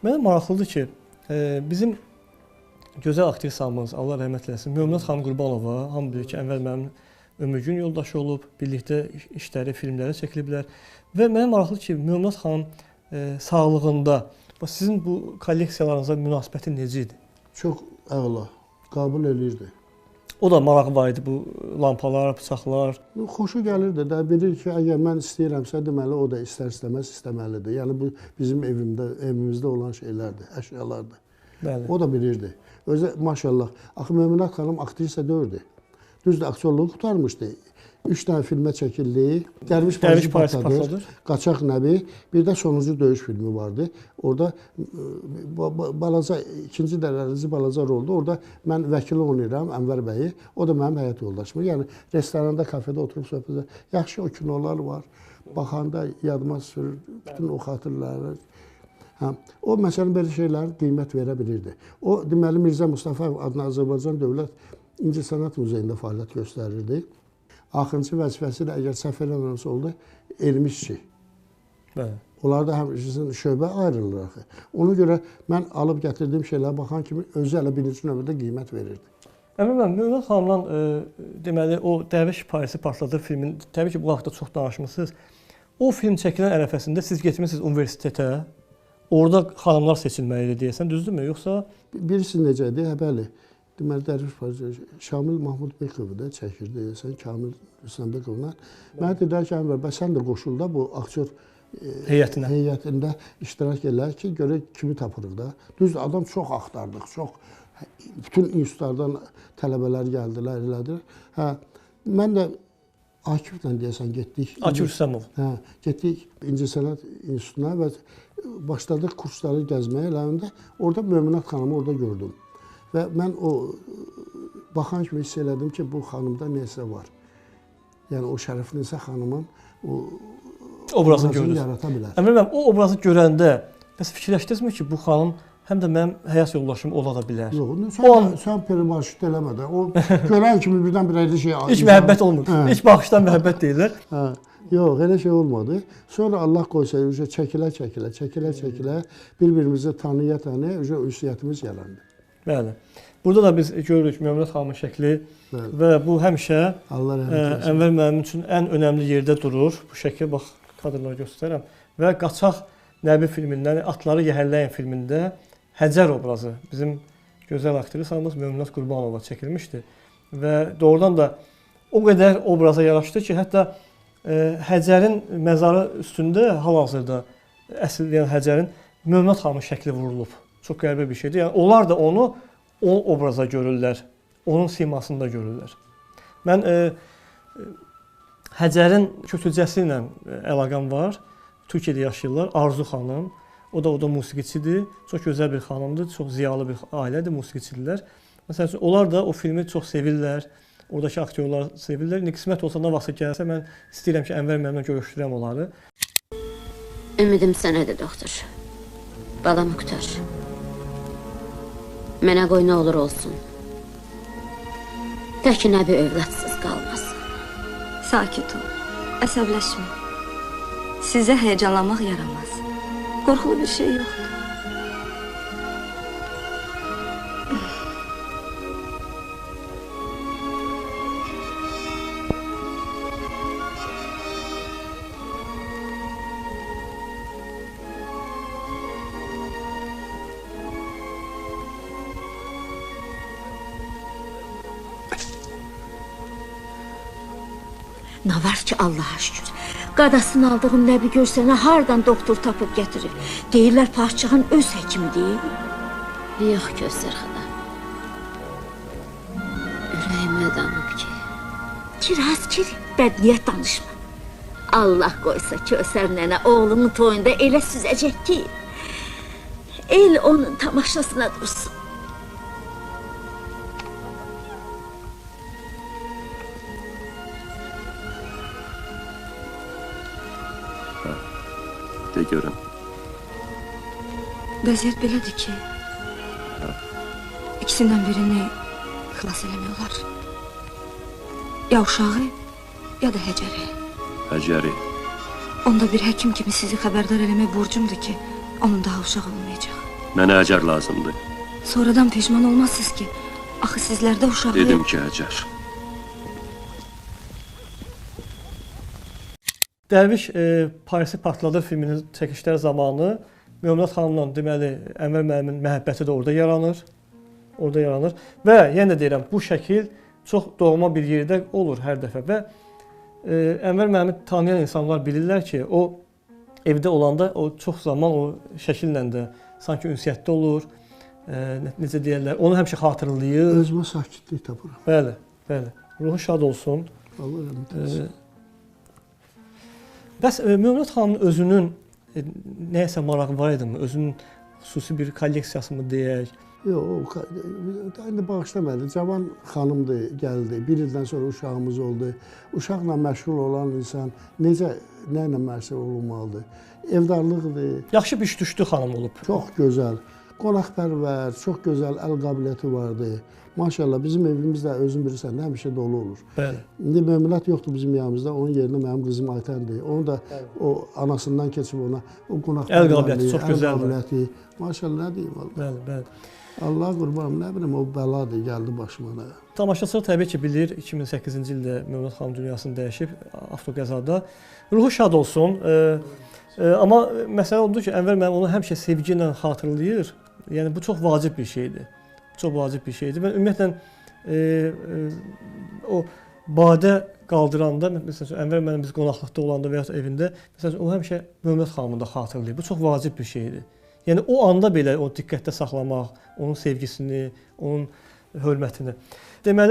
Mənə maraqlıdır ki, bizim gözəl aktrisamız, Allah rəhmət eləsin, Möminat xanım Qurbanova, hamı bilir ki, əvvəl mənim ömürgün yoldaşı olub, birlikdə işləri, filmləri çəkiliblər. Və mənə maraqlıdır ki, Möminat xanım sağlığında, sizin bu kolleksiyalarınıza münasibəti necə idi? Çox əla, qəbul eləyirdi. O da marağı var idi bu lampalar, bıçaqlar. Xoşu gəlirdi də, bilir ki, əgər mən istəyirəmsə, deməli o da istər-istəməz istəməlidir. Yəni bu bizim evimizdə olan şeylərdir, əşyalardır. Bəli. O da bilirdi. Özü maşallah, axı Möminat xanım aktrisa deyildi. Düzdür, aktyorluğu qurtarmışdı. 3 dənə filmə çəkildi. Dərviş Partladır, Qaçaq Nəbi, bir də Sonuncu Döyüş filmi vardı. Orada balaca, ikinci dərəcəli balaca roldu. Orada mən vəkili oynayıram, Ənvər bəyi. O da mənim həyat yoldaşım. Yəni restoranda, kafedə oturub söhbət. Yaxşı o kinolar var. Baxanda yadıma sürür, bütün o xatirələri. O məsələn belə şeylərin qiymət verə bilirdi. O deməli Mirzə Mustafayev adına Azərbaycan Dövlət İncəsənət Muzeyində fəaliyyət göstərirdi. Axırıncı vəzifəsi də əgər səhv eləmirəmsə oldu, elmişçi. Bəli. Onlar da həmçinin şöbə ayrılır axı. Ona görə mən alıb gətirdiyim şeylərə baxan kimi özü elə birinci növbədə qiymət verirdi. Əmrəm, Möminat xanımdan deməli o Dərviş Partladır filmin, təbii ki, bu haqda çox danışmısınız. O film çəkilən ərəfəsində siz getmisiniz universitetə, orada xanımlar seçilməlidir deyəsən, düzdürmü? Yoxsa? Birisi necədir? Bəli. Deməli, Dərviş Partladır, Şamil Mahmud Bekovu da çəkirdi, deyəsən, Kamil Rüstəmbəkovla. Mənə dedilər ki, Ənvər bəy, sən də qoşul da bu aktyor heyətində iştirak edilər ki, görək kimi tapırıq da. Düzdür, adam çox axtardıq, çox. Bütün institutlardan tələbələr gəldilər, elədilər. Mən də Akiflə deyəsən getdik. Akif Rüstəmov. Getdik İncəsənət İnstitutuna və başladıq kursları gəzməyə eləyəndə orada Möminat xanımı orada gördüm. Və mən o baxan kimi hiss elədim ki, bu xanımda nəsə var. Yəni o Şərəfinisə xanımın o obrazını yarata bilər. Əmrəm, o obrazı görəndə bəs fikirləşdinizmi ki, bu xanım həm də mənim həyat yoldaşım ola da bilər? Yox, sən perimarşut eləmə də. O görən kimi birdən bir şey... İlk məhəbbət olmur. İlk baxışdan məhəbbət deyirlər. Yox, elə şey olmadı. Sonra Allah qoysa, çəkilə, bir-birimizi tanıya-tanıya ünsiyyətimiz yarandı. Bəli. Burada da biz görürük Möminat xanımın şəkli və bu həmişə Ənvər müəllim üçün ən önəmli yerdə durur. Bu şəkli, bax, kadrları göstərəm. Və Qaçaq Nəbi filmindən, Atları Yəhərləyin filmində Həcər obrazı bizim gözəl aktrisamız Möminat Qurbanova çəkilmişdi. Və doğrudan da o qədər obraza yaraşdı ki, hətta Həcərin məzarı üstündə hal-hazırda əsl Həcərin Möminat xanımın şəkli vurulub. Çox qəribə bir şeydir. Yəni, onlar da onu o obraza görürlər, onun simasında görürlər. Mən Həcərin kötücəsi ilə əlaqəm var. Türkiyədə yaşayırlar, Arzu xanım. O da musiqiçidir. Çox gözəl bir xanımdır, çox ziyalı bir ailədir, musiqiçidirlər. Məsələn üçün, onlar da o filmi çox sevirlər. Oradakı aktyorlar sevirlər. Qismət olsa nə vaxtsa gəlsə, mən istəyirəm ki, Ənvər müəllimlə görüşdürəm onları. Ümidim sənədir, doktor. Balamı qutar. Mənə qoy nə olur olsun. Tək Nəbi övladsız qalmasın. Sakit ol, əsəbləşmə. Sizə həyəcanlanmaq yaramaz. Qorxulu bir şey yoxdur. Nə var ki, Allaha şükür. Qadasını aldığım Nəbi görsənə hardan doktor tapıb gətirir. Deyirlər, padşahın öz həkimidir. Yox, Kövsər xala. Ürəyimə damıb ki. Kiraz, bədniyyət danışma. Allah qoysa Kövsər nənə oğlunun toyunda elə süzəcək ki, el onun tamaşasına dursun. De görüm. Vəziyyət belədir ki, ikisindən birini xilas eləmək olar. Ya uşağı, ya da Həcəri. Həcəri. Onda bir həkim kimi sizi xəbərdar eləmək borcumdur ki, onun daha uşaq olmayacaq. Mənə Həcər lazımdır. Sonradan peşman olmazsınız ki. Axı sizlərdə uşağı... Dedim ki, Həcər. Dərviş Parisi partladır filminin çəkişləri zamanı Möminat xanımla deməli Ənvər müəllimin məhəbbəti də orada yaranır. Orada yaranır və yenə deyirəm bu şəkil çox doğma bir yerdə olur hər dəfə və Ənvər müəllimi tanıyan insanlar bilirlər ki, o evdə olanda o çox zaman o şəkillə də sanki ünsiyyətdə olur. Necə deyirlər, onu həmişə xatırlayır. Özümə sakitlik tapıram. Bəli, bəli. Ruhu şad olsun. Allah rəhmət eləsin. Bəs Möminat xanımın özünün nəyəsə marağı var idimi? Özünün xüsusi bir kolleksiyası mı deyək? Yox, indi bağışlamadı. Cavan xanımdır, gəldi. Bir ildən sonra uşağımız oldu. Uşaqla məşğul olan insan necə, nə ilə məşğul olunmalıdır? Evdarlıqdır. Yaxşı bir düşdü xanım olub. Çox gözəl. Qonaqpərvər, çox gözəl əl qabiliyyəti vardı. Maşallah bizim evimiz də özün bilirsən də həmişə dolu olur. Bəli. İndi Möminat yoxdur bizim yanımızda. Onun yerinə mənim qızım Aytəndir. Onu da o anasından keçib ona o qonaqpərvərliyi, əl qabiliyyəti çox gözəldir. Maşallah nə deyim Allah. Bəli, bəli. Allah qurbanım, nə bilim o bəladır gəldi başıma. Tamaşaçılar təbii ki bilir 2008-ci ildə Möminat xanım dünyasını dəyişib avtoqəzada. Ruhu şad olsun. Amma məsələ odur ki, Ənvər müəllim onu həmişə sevgi ilə xatırlayır. Yəni bu çox vacib bir şeydir. Çox vacib bir şeydir. Mən ümumiyyətlə o badə qaldıranda, məsələn, Ənvər müəllim biz qonaqlıqda olanda və ya evində, məsələn, o həmişə Möminat xanımı da xatırlayır. Bu çox vacib bir şeydir. Yəni o anda belə o diqqətdə saxlamaq, onun sevgisini, onun hörmətini. Deməli